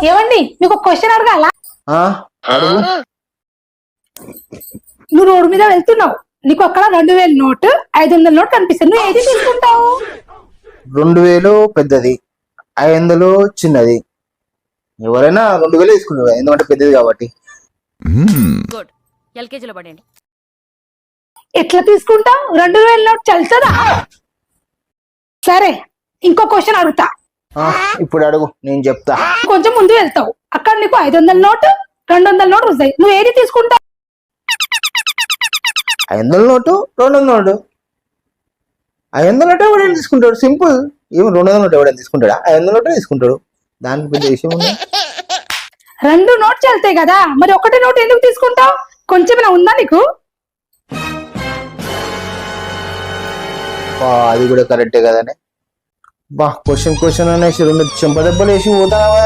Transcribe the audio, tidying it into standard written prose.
ఏమండి మీకు ఒక క్వశ్చన్ అడగాల? ఆ, అడుగు. నువ్వు రోడ్డు మీద వెళ్తున్నావు, నీకు అక్కడ 2000 నోటు 500 నోట్ కనిపిస్తుంది, నువ్వు ఏది తీసుకుంటావు? 2000 పెద్దది, 500 చిన్నది. ఎవరైనా 2000 తీసుకుంటారు ఎందుకంటే పెద్దది కాబట్టి. గుడ్. ఎల్కేజీలో పడండి. ఎట్లా తీసుకుంటావు? 2000 నోట్ చల్తుందా? సరే, ఇంకో క్వశ్చన్ అడుగుతా. ఆ, ఇప్పుడు అడుగు, నేను చెప్తా. కొంచెం ముందు వెళ్తావు, అక్కడ నీకు 500 నోటు 200 నోటు వస్తాయి, నువ్వు ఏది తీసుకుంటావు? 500 నోటు 200 నోటు. 500 నోటు ఎవడైనా తీసుకుంటాడు, సింపుల్. ఏమి 200 నోటు ఎవడైనా తీసుకుంటాడా? 500 నోటే తీసుకుంటాడు, దానికి పెద్ద విషయం ఉంది. 2 నోట్ చల్తాయి కదా, మరి ఒకటి నోట్ ఎందుకు తీసుకుంటావు? కొంచెం ఉందా నీకు? అది కూడా కరెక్టే కదనే. బా, క్వశ్చన్ అనేసి 2 చెంపదెబ్బలు వేసి పోతావా?